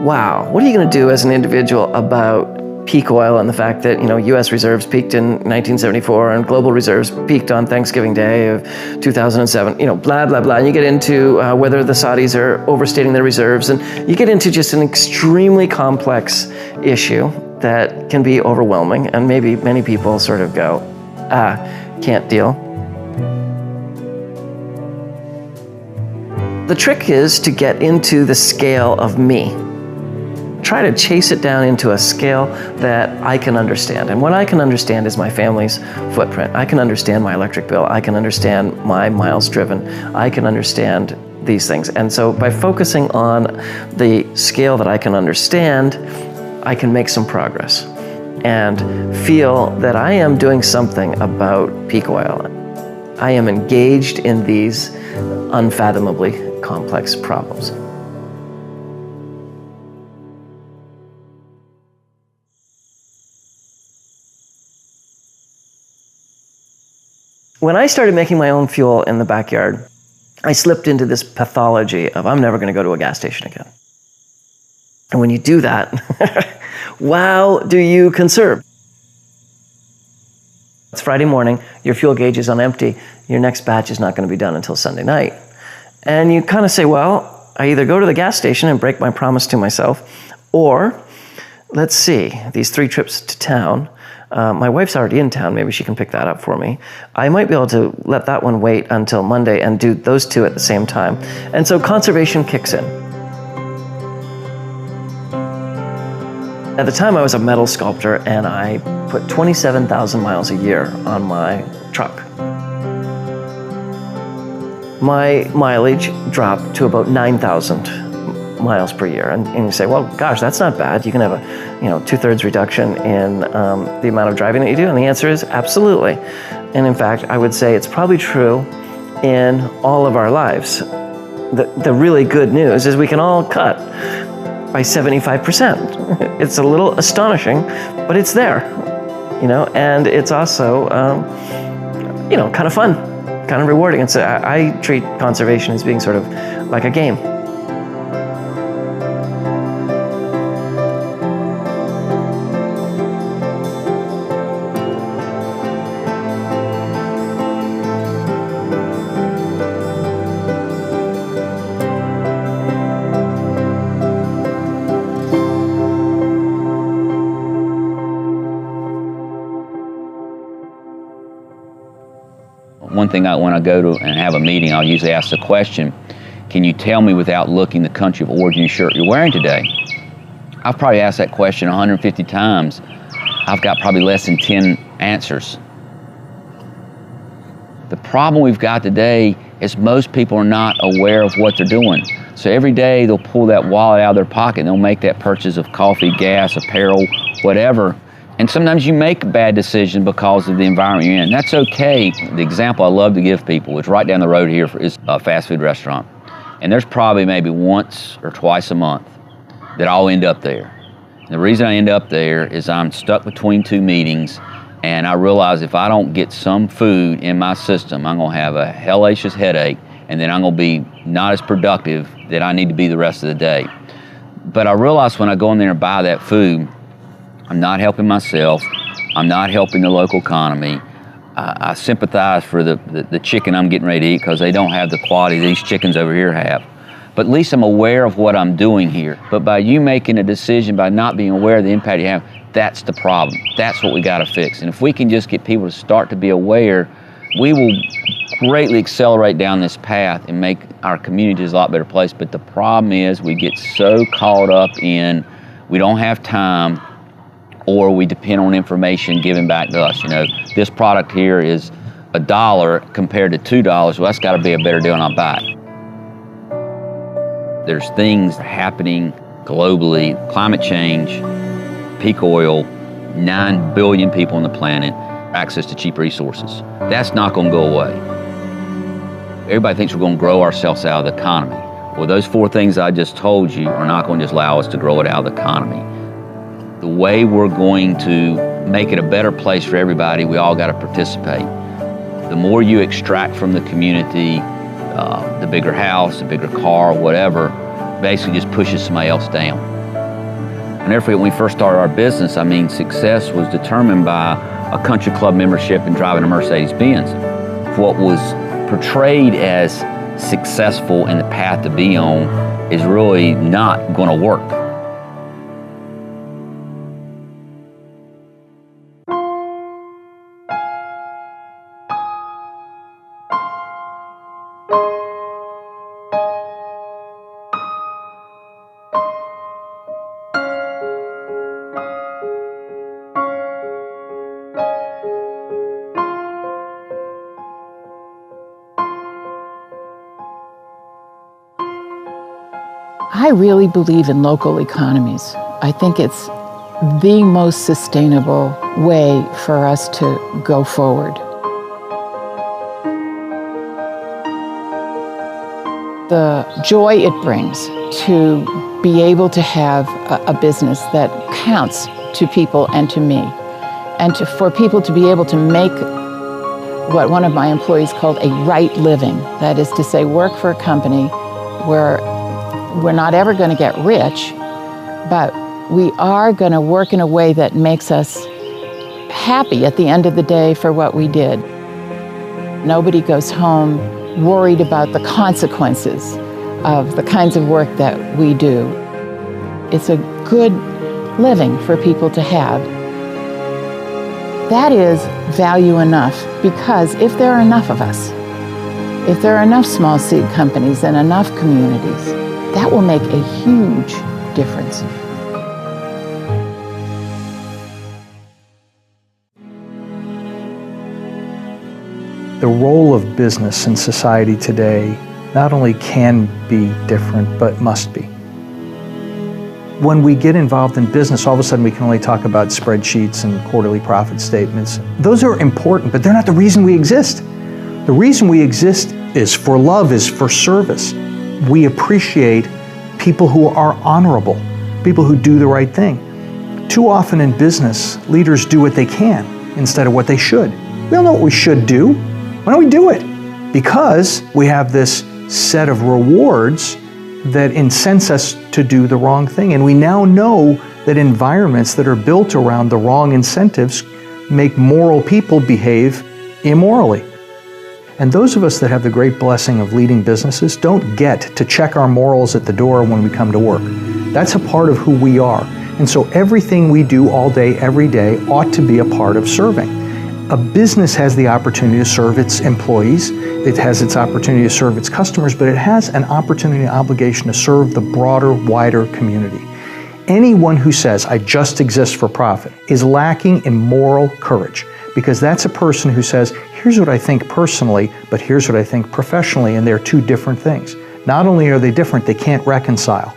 Wow, what are you going to do as an individual about peak oil and the fact that, U.S. reserves peaked in 1974 and global reserves peaked on Thanksgiving Day of 2007, blah, blah, blah. And you get into whether the Saudis are overstating their reserves, and you get into just an extremely complex issue that can be overwhelming, and maybe many people sort of go, can't deal. The trick is to get into the scale of me. Try to chase it down into a scale that I can understand. And what I can understand is my family's footprint. I can understand my electric bill. I can understand my miles driven. I can understand these things. And so by focusing on the scale that I can understand, I can make some progress and feel that I am doing something about peak oil. I am engaged in these unfathomably complex problems. When I started making my own fuel in the backyard, I slipped into this pathology of I'm never going to go to a gas station again. And when you do that, wow, do you conserve? It's Friday morning, your fuel gauge is on empty, your next batch is not going to be done until Sunday night. And you kind of say, well, I either go to the gas station and break my promise to myself, or let's see, these 3 trips to town. My wife's already in town, maybe she can pick that up for me. I might be able to let that one wait until Monday and do those 2 at the same time. And so conservation kicks in. At the time I was a metal sculptor and I put 27,000 miles a year on my truck. My mileage dropped to about 9,000 miles per year. And you say, well, gosh, that's not bad. You can have a 2/3 reduction in the amount of driving that you do. And the answer is absolutely. And in fact, I would say it's probably true in all of our lives. The really good news is we can all cut by 75%. It's a little astonishing, but it's there, and it's also, kind of fun. kind of rewarding. It's I treat conservation as being sort of like a game. One thing when I go to and have a meeting, I'll usually ask the question, can you tell me without looking the country of origin shirt you're wearing today? I've probably asked that question 150 times. I've got probably less than 10 answers. The problem we've got today is most people are not aware of what they're doing. So every day they'll pull that wallet out of their pocket and they'll make that purchase of coffee, gas, apparel, whatever. And sometimes you make a bad decision because of the environment you're in. That's okay. The example I love to give people, it's right down the road here, is a fast food restaurant. And there's probably maybe once or twice a month that I'll end up there. And the reason I end up there is I'm stuck between two meetings, and I realize if I don't get some food in my system, I'm gonna have a hellacious headache, and then I'm gonna be not as productive that I need to be the rest of the day. But I realize when I go in there and buy that food, I'm not helping myself, I'm not helping the local economy. I sympathize for the chicken I'm getting ready to eat because they don't have the quality these chickens over here have. But at least I'm aware of what I'm doing here. But by you making a decision, by not being aware of the impact you have, that's the problem. That's what we gotta fix. And if we can just get people to start to be aware, we will greatly accelerate down this path and make our communities a lot better place. But the problem is we get so caught up in, we don't have time, or we depend on information given back to us. You know, this product here is $1 compared to $2. Well, that's got to be a better deal, and I'll buy it. There's things happening globally: climate change, peak oil, 9 billion people on the planet, access to cheap resources. That's not going to go away. Everybody thinks we're going to grow ourselves out of the economy. Well, those 4 things I just told you are not going to just allow us to grow it out of the economy. The way we're going to make it a better place for everybody, we all got to participate. The more you extract from the community, the bigger house, the bigger car, whatever, basically just pushes somebody else down. I'll never forget when we first started our business, I mean, success was determined by a country club membership and driving a Mercedes-Benz. What was portrayed as successful and the path to be on is really not going to work. I really believe in local economies. I think it's the most sustainable way for us to go forward. The joy it brings to be able to have a business that counts to people and to me, and for people to be able to make what one of my employees called a right living. That is to say, work for a company where we're not ever going to get rich, but we are going to work in a way that makes us happy at the end of the day for what we did. Nobody goes home worried about the consequences of the kinds of work that we do. It's a good living for people to have. That is value enough, because if there are enough of us, if there are enough small seed companies and enough communities, that will make a huge difference. The role of business in society today not only can be different, but must be. When we get involved in business, all of a sudden we can only talk about spreadsheets and quarterly profit statements. Those are important, but they're not the reason we exist. The reason we exist is for love, is for service. We appreciate people who are honorable, people who do the right thing. Too often in business, leaders do what they can instead of what they should. We all know what we should do. Why don't we do it? because we have this set of rewards that incense us to do the wrong thing. And we now know that environments that are built around the wrong incentives make moral people behave immorally. And those of us that have the great blessing of leading businesses don't get to check our morals at the door when we come to work. That's a part of who we are. And so everything we do all day, every day, ought to be a part of serving. A business has the opportunity to serve its employees, it has its opportunity to serve its customers, but it has an opportunity and obligation to serve the broader, wider community. Anyone who says, I just exist for profit, is lacking in moral courage, because that's a person who says, here's what I think personally, but here's what I think professionally, and they're two different things. Not only are they different, they can't reconcile.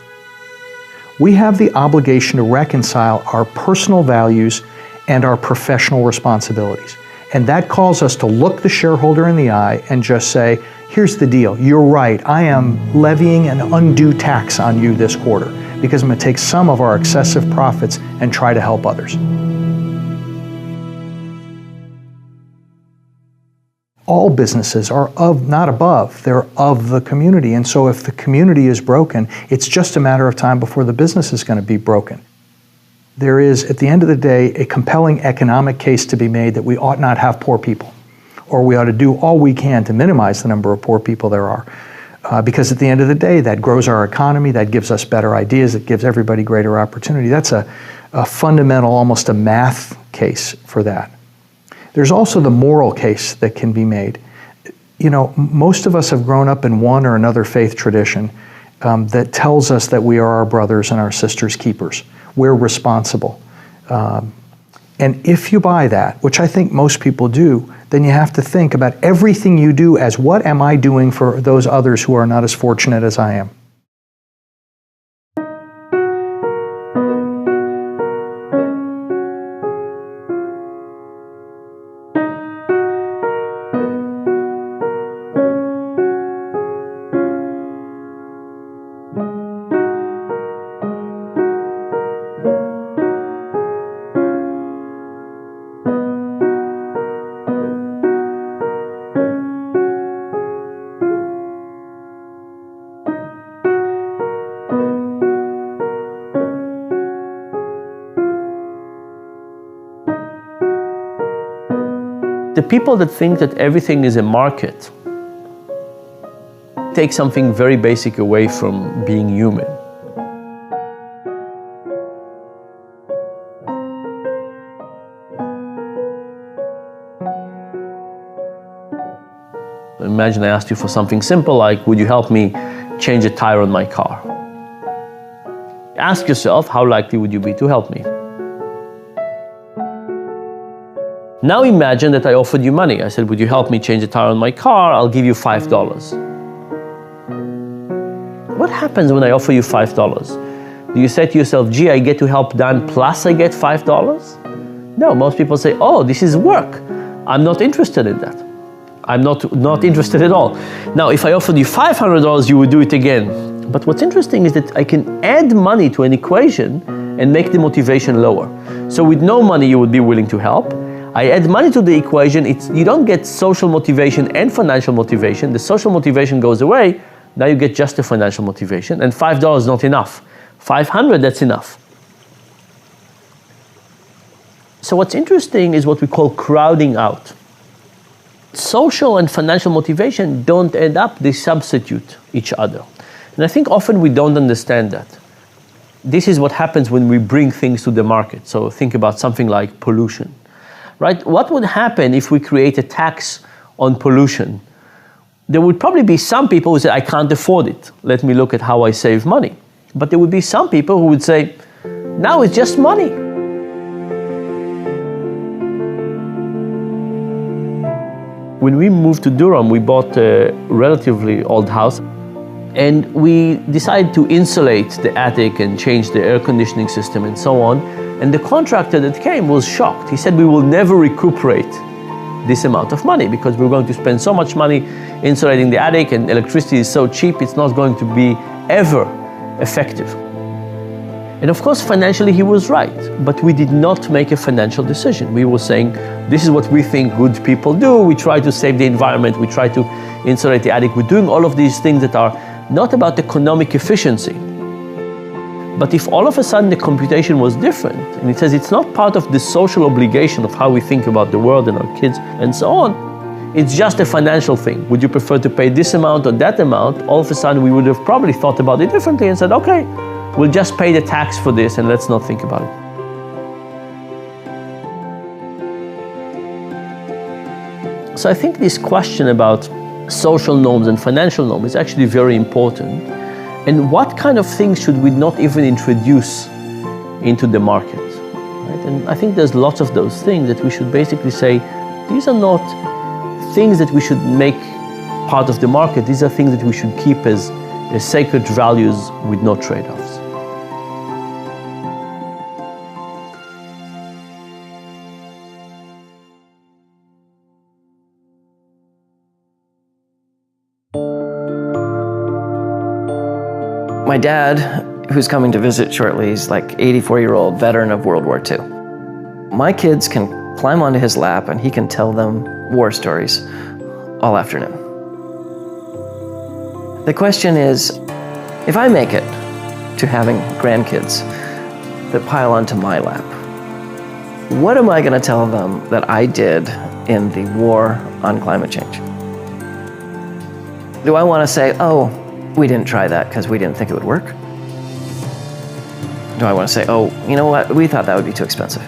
We have the obligation to reconcile our personal values and our professional responsibilities. And that calls us to look the shareholder in the eye and just say, here's the deal, you're right, I am levying an undue tax on you this quarter because I'm going to take some of our excessive profits and try to help others. All businesses are not above, they're of the community. And so if the community is broken, it's just a matter of time before the business is going to be broken. There is, at the end of the day, a compelling economic case to be made that we ought not have poor people, or we ought to do all we can to minimize the number of poor people there are. Because at the end of the day, that grows our economy, that gives us better ideas, it gives everybody greater opportunity. That's a fundamental, almost a math case for that. There's also the moral case that can be made. You know, most of us have grown up in one or another faith tradition that tells us that we are our brothers and our sisters' keepers. We're responsible. And if you buy that, which I think most people do, then you have to think about everything you do as what am I doing for those others who are not as fortunate as I am. The people that think that everything is a market take something very basic away from being human. Imagine I asked you for something simple like, would you help me change a tire on my car? Ask yourself, how likely would you be to help me? Now imagine that I offered you money. I said, would you help me change a tire on my car? I'll give you $5. What happens when I offer you $5? Do you say to yourself, gee, I get to help Dan plus I get $5? No, most people say, oh, this is work. I'm not interested in that. I'm not interested at all. Now, if I offered you $500, you would do it again. But what's interesting is that I can add money to an equation and make the motivation lower. So with no money, you would be willing to help. I add money to the equation, you don't get social motivation and financial motivation. The social motivation goes away, now you get just the financial motivation, and $5 is not enough. $500, that's enough. So what's interesting is what we call crowding out. Social and financial motivation don't end up, they substitute each other. And I think often we don't understand that. This is what happens when we bring things to the market. So think about something like pollution. Right? What would happen if we create a tax on pollution? There would probably be some people who say, I can't afford it. Let me look at how I save money. But there would be some people who would say, now it's just money. When we moved to Durham, we bought a relatively old house. And we decided to insulate the attic and change the air conditioning system and so on. And the contractor that came was shocked. He said, we will never recuperate this amount of money because we're going to spend so much money insulating the attic and electricity is so cheap, it's not going to be ever effective. And of course, financially, he was right, but we did not make a financial decision. We were saying, this is what we think good people do. We try to save the environment. We try to insulate the attic. We're doing all of these things that are not about economic efficiency. But if all of a sudden the computation was different, and it says it's not part of the social obligation of how we think about the world and our kids and so on, it's just a financial thing. Would you prefer to pay this amount or that amount? All of a sudden, we would have probably thought about it differently and said, okay, we'll just pay the tax for this and let's not think about it. So I think this question about social norms and financial norms is actually very important. And what kind of things should we not even introduce into the market? Right? And I think there's lots of those things that we should basically say, these are not things that we should make part of the market. These are things that we should keep as sacred values with no trade-offs. My dad, who's coming to visit shortly, he's like 84-year-old veteran of World War II. My kids can climb onto his lap and he can tell them war stories all afternoon. The question is, if I make it to having grandkids that pile onto my lap, what am I going to tell them that I did in the war on climate change? Do I want to say, oh, we didn't try that because we didn't think it would work? Do I want to say, oh, you know what, we thought that would be too expensive?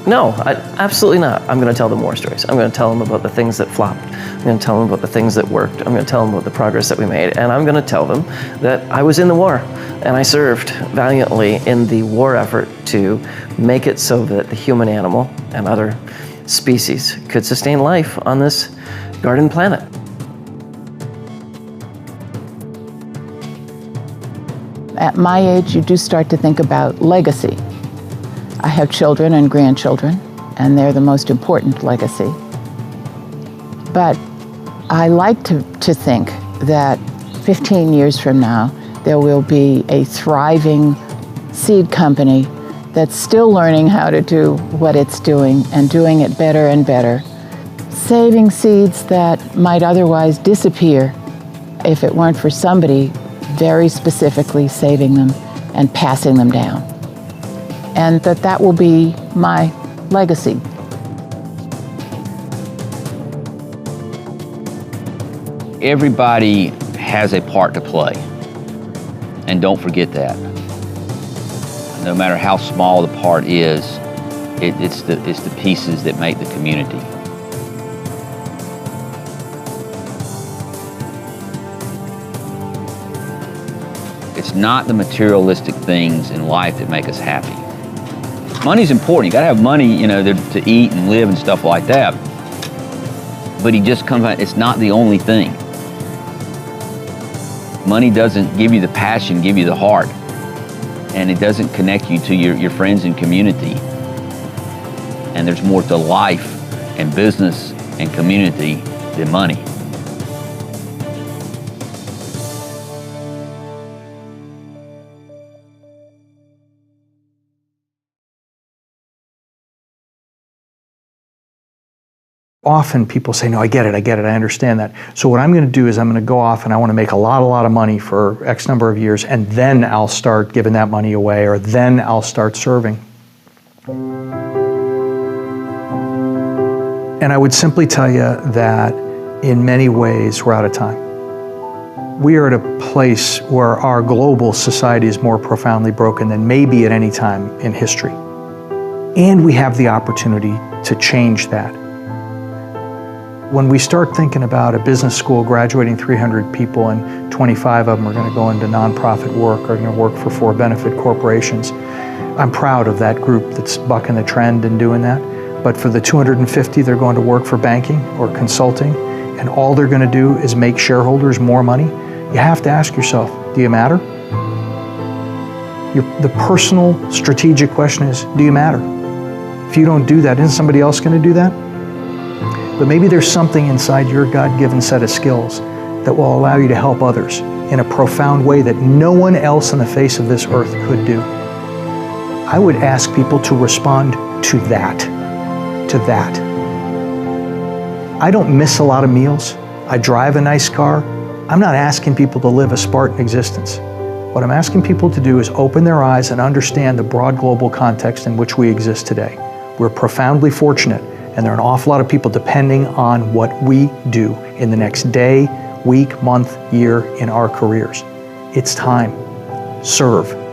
No, absolutely not. I'm going to tell them war stories. I'm going to tell them about the things that flopped. I'm going to tell them about the things that worked. I'm going to tell them about the progress that we made. And I'm going to tell them that I was in the war and I served valiantly in the war effort to make it so that the human animal and other species could sustain life on this garden planet. At my age, you do start to think about legacy. I have children and grandchildren, and they're the most important legacy. But I like to think that 15 years from now, there will be a thriving seed company that's still learning how to do what it's doing and doing it better and better, saving seeds that might otherwise disappear if it weren't for somebody very specifically saving them and passing them down. And that will be my legacy. Everybody has a part to play, and don't forget that. No matter how small the part is, it's the pieces that make the community. It's not the materialistic things in life that make us happy. Money's important. You gotta have money, to eat and live and stuff like that. But he just comes out, it's not the only thing. Money doesn't give you the passion, give you the heart. And it doesn't connect you to your friends and community. And there's more to life and business and community than money. Often people say, no, I get it, I understand that. So what I'm going to do is I'm going to go off and I want to make a lot of money for X number of years, and then I'll start giving that money away, or then I'll start serving. And I would simply tell you that in many ways we're out of time. We are at a place where our global society is more profoundly broken than maybe at any time in history. And we have the opportunity to change that. When we start thinking about a business school graduating 300 people and 25 of them are going to go into nonprofit work or are going to work for for-benefit corporations, I'm proud of that group that's bucking the trend and doing that. But for the 250, they're going to work for banking or consulting, and all they're going to do is make shareholders more money. You have to ask yourself, do you matter? The personal strategic question is, do you matter? If you don't do that, isn't somebody else going to do that? But maybe there's something inside your God-given set of skills that will allow you to help others. in a profound way that no one else on the face of this earth could do, I would ask people to respond to that. I don't miss a lot of meals. I drive a nice car. I'm not asking people to live a Spartan existence. What I'm asking people to do is open their eyes and understand the broad global context in which we exist today. We're profoundly fortunate, and there are an awful lot of people depending on what we do in the next day, week, month, year in our careers. It's time. Serve.